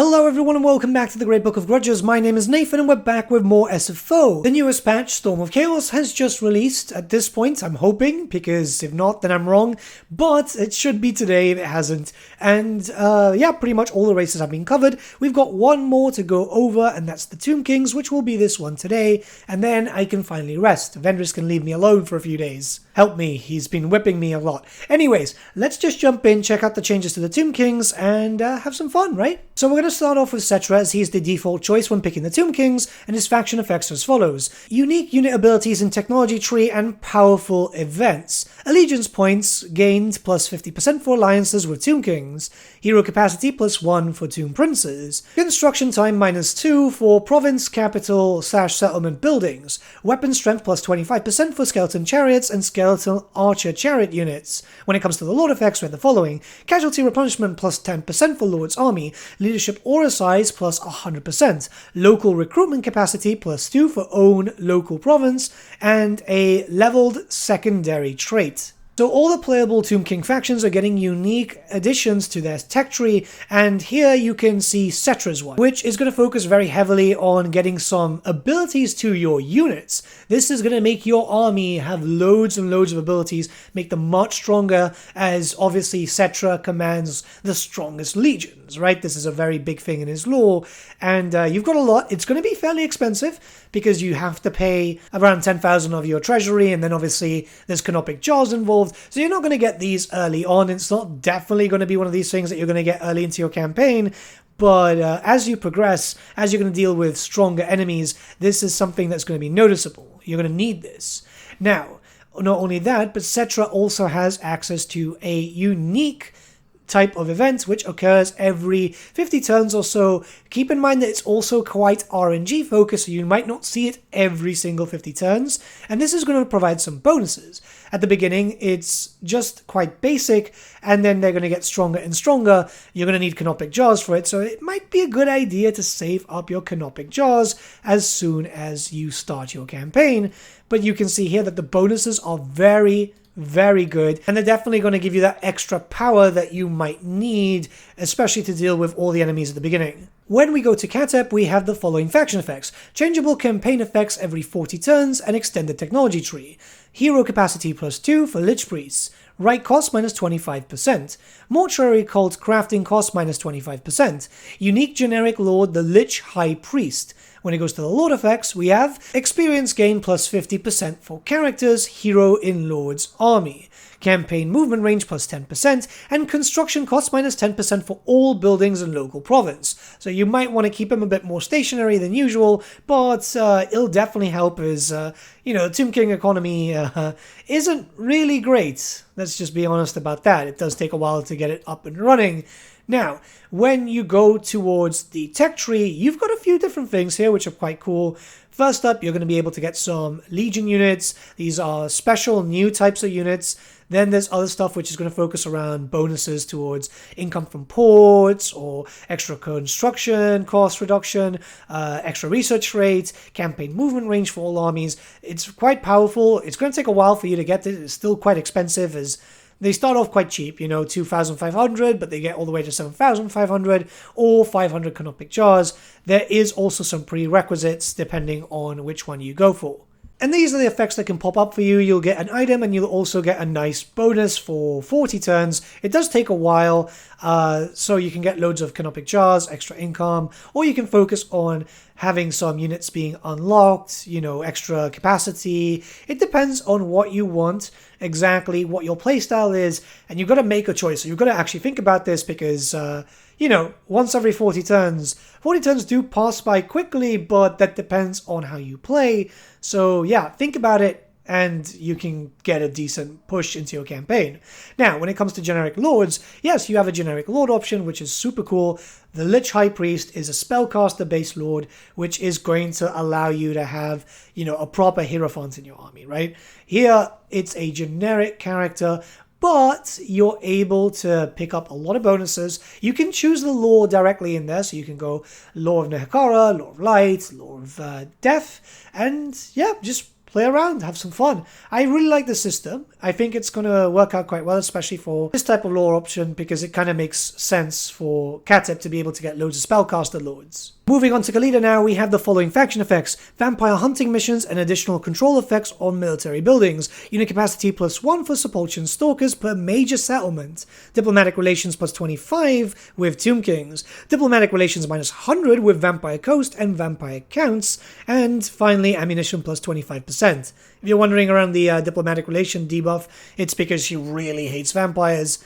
Hello everyone and welcome back to the Great Book of Grudges. My name is Nathan and we're back with more SFO. The newest patch, Storm of Chaos, has just released at this point, I'm hoping, because if not then I'm wrong, but it should be today if it hasn't. And yeah, pretty much all the races have been covered. We've got one more to go over and that's the Tomb Kings, which will be this one today, and then I can finally rest. Vendors can leave me alone for a few days. Help me, he's been whipping me a lot. Anyways, let's just jump in, check out the changes to the Tomb Kings, and have some fun, right? So we're going to start off with Cetra, as he's the default choice when picking the Tomb Kings, and his faction effects are as follows. Unique unit abilities in technology tree and powerful events. Allegiance points gained plus 50% for alliances with Tomb Kings. Hero capacity plus 1 for Tomb Princes. Construction time minus 2 for province, capital / settlement buildings. Weapon strength plus 25% for skeleton chariots and skeleton archer chariot units. When it comes to the Lord effects, we have the following. Casualty replenishment plus 10% for Lord's army. Leadership aura size plus 100%. Local recruitment capacity plus 2 for own local province. And a leveled secondary trait. So all the playable Tomb King factions are getting unique additions to their tech tree, and here you can see Cetra's one, which is going to focus very heavily on getting some abilities to your units. This is going to make your army have loads and loads of abilities, make them much stronger, as obviously Cetra commands the strongest legions, right? This is a very big thing in his lore, and you've got a lot. It's going to be fairly expensive, because you have to pay around 10,000 of your treasury, and then obviously there's canopic jaws involved. So you're not going to get these early on. It's not definitely going to be one of these things that you're going to get early into your campaign. But as you progress, as you're going to deal with stronger enemies, this is something that's going to be noticeable. You're going to need this. Now, not only that, but Cetra also has access to a unique type of event which occurs every 50 turns or so. Keep in mind that it's also quite RNG focused, so you might not see it every single 50 turns, and this is going to provide some bonuses. At the beginning it's just quite basic, and then they're going to get stronger and stronger. You're going to need canopic jaws for it, so it might be a good idea to save up your canopic jaws as soon as you start your campaign. But you can see here that the bonuses are very good, and they're definitely going to give you that extra power that you might need, especially to deal with all the enemies at the beginning. When we go to Catap, we have the following faction effects. Changeable campaign effects every 40 turns, and extended technology tree. Hero capacity plus 2 for Lich Priests. Right cost minus 25%. Mortuary cult crafting cost minus 25%. Unique generic lord, the Lich High Priest. When it goes to the Lord effects, we have experience gain plus 50% for characters, hero in Lord's army. Campaign movement range plus 10%, and construction cost minus 10% for all buildings and local province. So you might want to keep him a bit more stationary than usual, but it'll definitely help as, the Tomb King economy isn't really great. Let's just be honest about that. It does take a while to get it up and running. Now, when you go towards the tech tree, you've got a few different things here which are quite cool. First up, you're going to be able to get some Legion units. These are special new types of units. Then there's other stuff which is going to focus around bonuses towards income from ports, or extra construction cost reduction, extra research rate, campaign movement range for all armies. It's quite powerful. It's going to take a while for you to get it. It's still quite expensive, as they start off quite cheap, 2,500, but they get all the way to 7,500 or 500 canopic jars. There is also some prerequisites depending on which one you go for. And these are the effects that can pop up for you. You'll get an item, and you'll also get a nice bonus for 40 turns. It does take a while, so you can get loads of canopic jars, extra income, or you can focus on having some units being unlocked, extra capacity. It depends on what you want, exactly what your playstyle is, and you've got to make a choice. So you've got to actually think about this, because once every 40 turns do pass by quickly, but that depends on how you play. So yeah, think about it, and you can get a decent push into your campaign. Now, when it comes to generic lords, yes, you have a generic lord option, which is super cool. The Lich High Priest is a spellcaster based lord, which is going to allow you to have, a proper Hierophant in your army, right? Here, it's a generic character, but you're able to pick up a lot of bonuses. You can choose the lore directly in there, so you can go Lore of Nehekara, Lore of Light, Lore of Death, and yeah, just play around, have some fun. I really like the system. I think it's going to work out quite well, especially for this type of lore option, because it kind of makes sense for Catap to be able to get loads of spellcaster lords. Moving on to Kalida now, we have the following faction effects: vampire hunting missions and additional control effects on military buildings, unit capacity +1 for Sepulchre stalkers per major settlement, diplomatic relations +25 with Tomb Kings, diplomatic relations -100 with Vampire Coast and Vampire Counts, and finally ammunition +25%. If you're wondering around the diplomatic relation debuff, it's because she really hates vampires.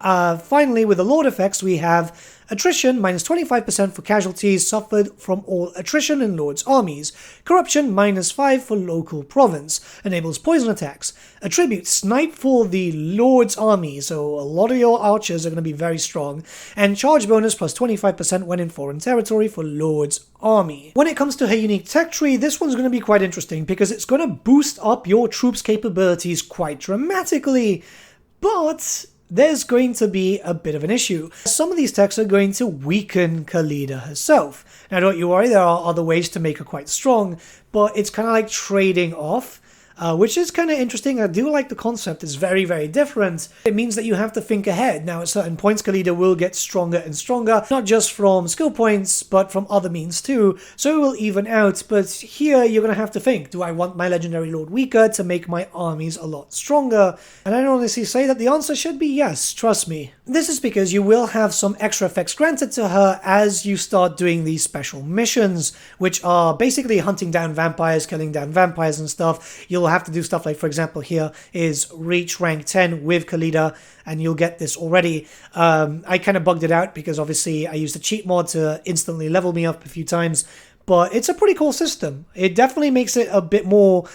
Finally, with the Lord effects, we have attrition -25% for casualties suffered from all attrition in Lord's armies, corruption -5 for local province, enables poison attacks, attribute snipe for the Lord's army, so a lot of your archers are going to be very strong, and charge bonus +25% when in foreign territory for Lord's army. When it comes to her unique tech tree, this one's going to be quite interesting because it's going to boost up your troops' capabilities quite dramatically, but there's going to be a bit of an issue. Some of these techs are going to weaken Kalida herself. Now don't you worry, there are other ways to make her quite strong, but it's kind of like trading off, which is kind of interesting. I do like the concept. It's very, very different. It means that you have to think ahead. Now at certain points, Kalida will get stronger and stronger, not just from skill points, but from other means too, so it will even out. But here you're going to have to think, do I want my legendary lord weaker to make my armies a lot stronger? And I honestly say that the answer should be yes, trust me. This is because you will have some extra effects granted to her as you start doing these special missions, which are basically hunting down vampires, killing down vampires and stuff. You'll have to do stuff like, for example, here is reach rank 10 with Kalida, and you'll get this already. I kind of bugged it out because obviously I used a cheat mod to instantly level me up a few times, but it's a pretty cool system. It definitely makes it a bit more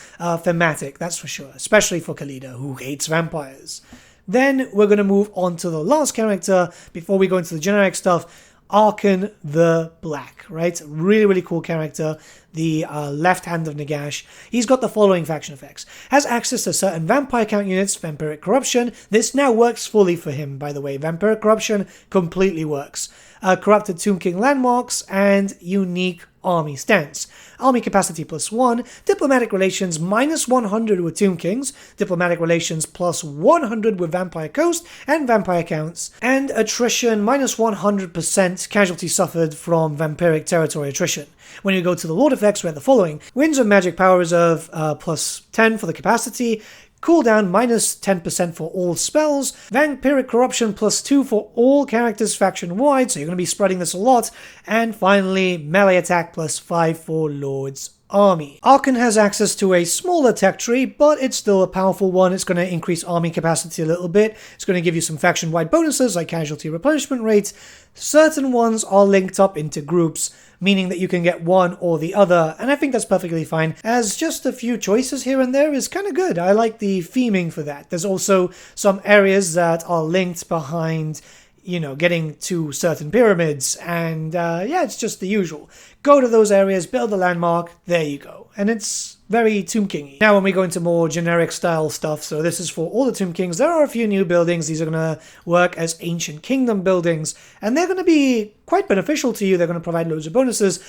thematic, that's for sure, especially for Kalida, who hates vampires. Then we're going to move on to the last character before we go into the generic stuff, Arkin the Black, right? Really, really cool character. The left hand of Nagash. He's got the following faction effects. Has access to certain vampire count units, vampiric corruption. This now works fully for him, by the way. Vampiric corruption completely works. Corrupted Tomb King landmarks and unique army stance. Army capacity +1, diplomatic relations -100 with Tomb Kings, diplomatic relations +100 with Vampire Coast and Vampire Counts, and attrition -100% casualty suffered from vampiric territory attrition. When you go to the Lord effects, we have the following: Winds of Magic Power Reserve +10 for the capacity, cooldown -10% for all spells, Vampiric Corruption +2 for all characters faction-wide, so you're going to be spreading this a lot, and finally melee attack +5 for Lord's army. Arkin has access to a smaller tech tree, but it's still a powerful one. It's going to increase army capacity a little bit. It's going to give you some faction-wide bonuses like casualty replenishment rates. Certain ones are linked up into groups, meaning that you can get one or the other, and I think that's perfectly fine, as just a few choices here and there is kind of good. I like the theming for that. There's also some areas that are linked behind, you know, getting to certain pyramids, and yeah, it's just the usual. Go to those areas, build a landmark, there you go. And it's very Tomb King-y. Now when we go into more generic style stuff, so this is for all the Tomb Kings, there are a few new buildings. These are going to work as Ancient Kingdom buildings, and they're going to be quite beneficial to you. They're going to provide loads of bonuses,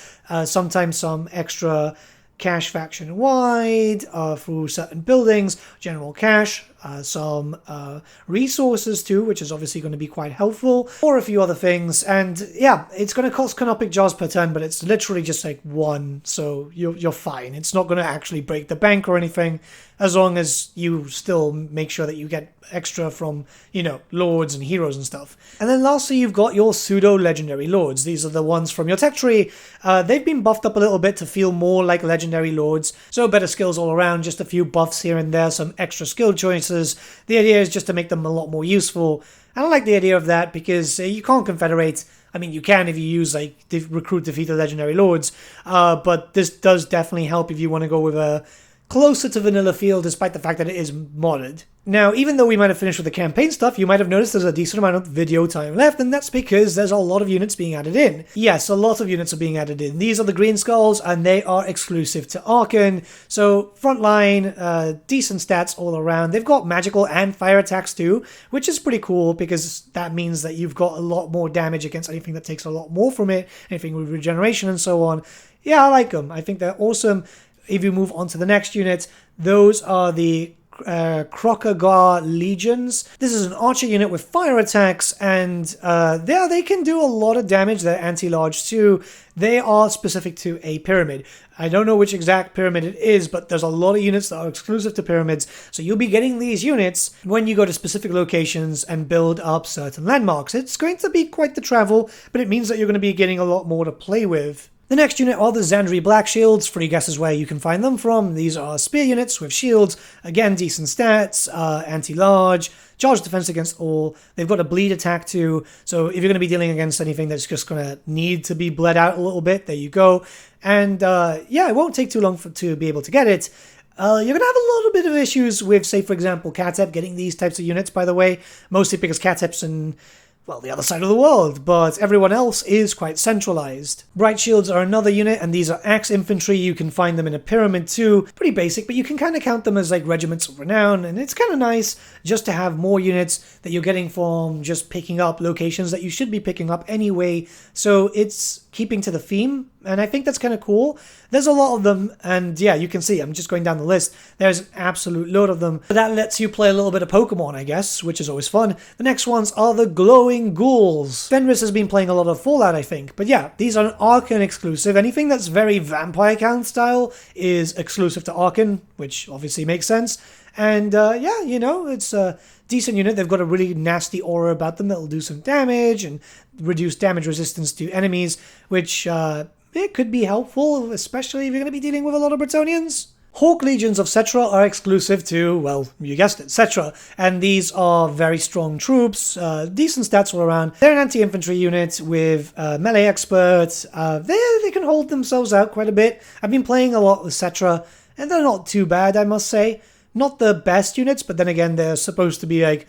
sometimes some extra cash faction-wide through certain buildings, general cash, some resources too, which is obviously going to be quite helpful, or a few other things. And yeah, it's going to cost canopic jars per turn, but it's literally just like one, so you're fine. It's not going to actually break the bank or anything, as long as you still make sure that you get extra from, you know, lords and heroes and stuff. And then lastly, you've got your pseudo-legendary lords. These are the ones from your tech tree. They've been buffed up a little bit to feel more like legendary lords, so better skills all around, just a few buffs here and there, some extra skill choices. The idea is just to make them a lot more useful. And I like the idea of that because you can't confederate. I mean, you can if you use, like, recruit defeated legendary lords, but this does definitely help if you want to go with a closer to vanilla feel, despite the fact that it is modded. Now, even though we might have finished with the campaign stuff, you might have noticed there's a decent amount of video time left, and that's because there's a lot of units being added in. Yes, a lot of units are being added in. These are the Green Skulls, and they are exclusive to Arkin. So, frontline, decent stats all around. They've got magical and fire attacks too, which is pretty cool, because that means that you've got a lot more damage against anything that takes a lot more from it, anything with regeneration and so on. Yeah, I like them. I think they're awesome. if you move on to the next unit, those are the Krokagar Legions. This is an archer unit with fire attacks, and they can do a lot of damage. They're anti-large too. They are specific to a pyramid. I don't know which exact pyramid it is, but there's a lot of units that are exclusive to pyramids, so you'll be getting these units when you go to specific locations and build up certain landmarks. It's going to be quite the travel, but it means that you're going to be getting a lot more to play with. The next unit are the Zandri Black Shields. 3 guesses where you can find them from. These are spear units with shields. Again, decent stats, anti-large, charge defense against all. They've got a bleed attack too, so if you're going to be dealing against anything that's just going to need to be bled out a little bit, there you go. And yeah, it won't take too long to be able to get it. You're going to have a little bit of issues with, say, for example, Catap getting these types of units, by the way. Mostly because Catap's in, well, the other side of the world, but everyone else is quite centralized. Bright Shields are another unit, and these are axe infantry. You can find them in a pyramid too. Pretty basic, but you can kind of count them as like regiments of renown, and it's kind of nice just to have more units that you're getting from just picking up locations that you should be picking up anyway. So it's keeping to the theme, and I think that's kind of cool. There's a lot of them, and yeah, you can see, I'm just going down the list. There's an absolute load of them. But that lets you play a little bit of Pokemon, I guess, which is always fun. The next ones are the Glowing Ghouls. Fenris has been playing a lot of Fallout, I think. But yeah, these are an Arkin exclusive. Anything that's very Vampire Count style is exclusive to Arkin, which obviously makes sense. And yeah, you know, it's a decent unit. They've got a really nasty aura about them that'll do some damage and reduce damage resistance to enemies, which it could be helpful, especially if you're going to be dealing with a lot of Bretonians. Hawk Legions of Cetra are exclusive to, well, you guessed it, Cetra, and these are very strong troops, decent stats all around. They're an anti-infantry unit with melee expert. They can hold themselves out quite a bit. I've been playing a lot with Cetra, and they're not too bad, I must say. Not the best units, but then again, they're supposed to be like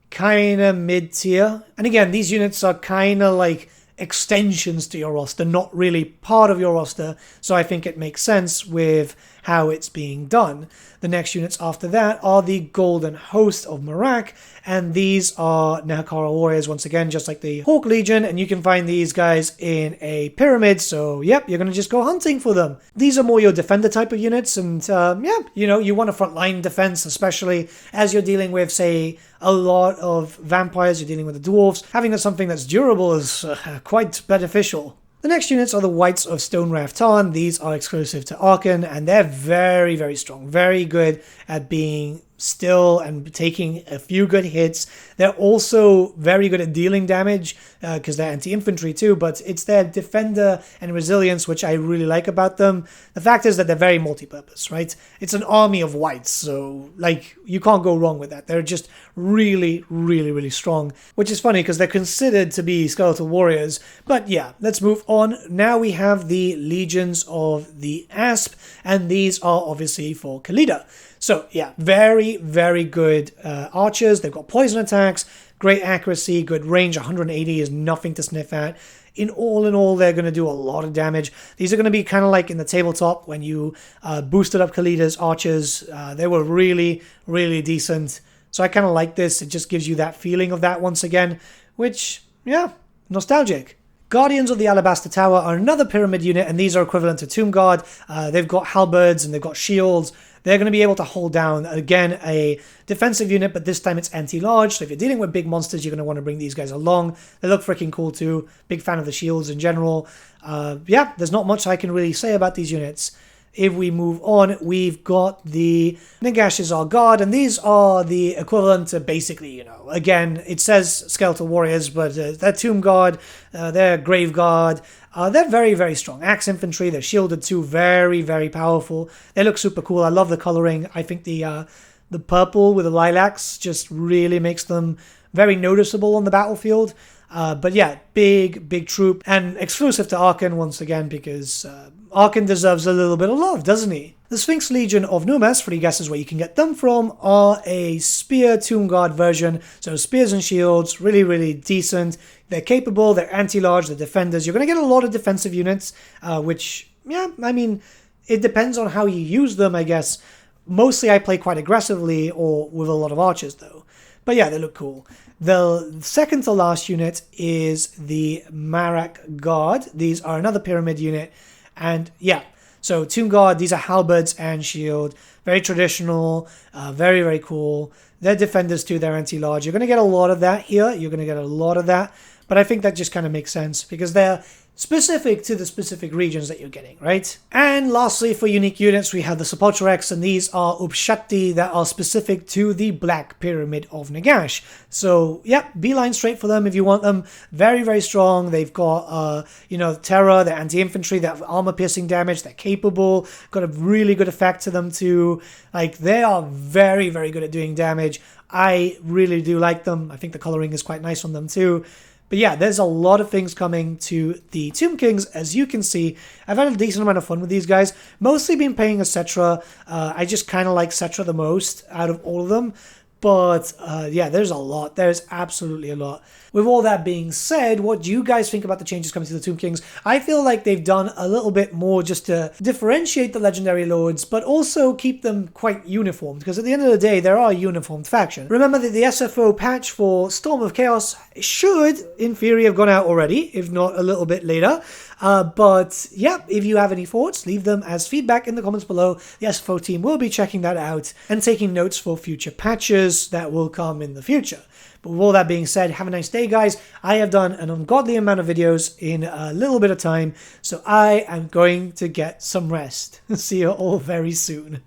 kind of mid-tier. And again, these units are kind of like extensions to your roster, not really part of your roster, so I think it makes sense with how it's being done. The next units after that are the Golden Host of Marak, and these are Nahakara warriors, once again, just like the Hawk Legion, and you can find these guys in a pyramid, so yep, you're going to just go hunting for them. These are more your defender type of units, and yeah, you know, you want a frontline defense, especially as you're dealing with, say, a lot of vampires, you're dealing with the dwarves. Having something that's durable is quite beneficial. The next units are the Whites of Stone Raftarn. These are exclusive to Arkin, and they're very, very strong. Very good at being still and taking a few good hits. They're also very good at dealing damage because they're anti-infantry too, but it's their defender and resilience which I really like about them. The fact is that they're very multi-purpose, right? It's an army of whites, so like you can't go wrong with that. They're just really, really, really strong, which is funny because they're considered to be skeletal warriors. But yeah, let's move on. Now we have the Legions of the Asp, and these are obviously for Kalida. So yeah, very, very good archers. They've got poison attacks, great accuracy, good range. 180 is nothing to sniff at. In all, they're going to do a lot of damage. These are going to be kind of like in the tabletop when you boosted up Kalida's archers. They were really, really decent. So I kind of like this. It just gives you that feeling of that once again, which, yeah, nostalgic. Guardians of the Alabaster Tower are another pyramid unit, and these are equivalent to Tomb Guard. They've got halberds and they've got shields. They're going to be able to hold down, again, a defensive unit, but this time it's anti-large. So if you're dealing with big monsters, you're going to want to bring these guys along. They look freaking cool too. Big fan of the shields in general. Yeah, there's not much I can really say about these units. If we move on, we've got the Nagash's Guard, and these are the equivalent to basically, you know, again, it says Skeletal Warriors, but they're Tomb Guard, they're Grave Guard. They're very, very strong. Axe infantry, they're shielded too, very, very powerful. They look super cool. I love the coloring. I think the purple with the lilacs just really makes them very noticeable on the battlefield. But yeah, big troop, and exclusive to Arkin once again because Arkin deserves a little bit of love, doesn't he? The Sphinx Legion of Numas, 3 guesses where you can get them from, are a spear Tomb Guard version. So spears and shields, really, really decent. They're capable, they're anti-large, they're defenders. You're going to get a lot of defensive units, which, yeah, I mean, it depends on how you use them, I guess. Mostly I play quite aggressively or with a lot of archers, though. But yeah, they look cool. The second to last unit is the Marak Guard. These are another pyramid unit. And yeah, So Tomb Guard, these are halberds and shield. Very traditional, very, very cool. They're defenders too, they're anti-large. You're going to get a lot of that here. You're going to get a lot of that. But I think that just kind of makes sense because they're specific to the specific regions that you're getting, right? And lastly, for unique units, we have the Sepulchrex, and these are Upshakti that are specific to the Black Pyramid of Nagash. So, yeah, beeline straight for them if you want them. Very, very strong. They've got, you know, Terror, they're anti-infantry, they have armor-piercing damage, they're capable, got a really good effect to them too. Like, they are very, very good at doing damage. I really do like them. I think the coloring is quite nice on them too. But yeah, there's a lot of things coming to the Tomb Kings, as you can see. I've had a decent amount of fun with these guys. Mostly been playing as Cetra. I just kind of like Cetra the most out of all of them. But yeah, there's a lot. There's absolutely a lot. With all that being said, what do you guys think about the changes coming to the Tomb Kings? I feel like they've done a little bit more just to differentiate the Legendary Lords, but also keep them quite uniformed, because at the end of the day, there are a uniformed faction. Remember that the SFO patch for Storm of Chaos should, in theory, have gone out already, if not a little bit later. But yeah, if you have any thoughts, leave them as feedback in the comments below. The SFO team will be checking that out and taking notes for future patches that will come in the future. But with all that being said, have a nice day, guys. I have done an ungodly amount of videos in a little bit of time, so I am going to get some rest. See you all very soon.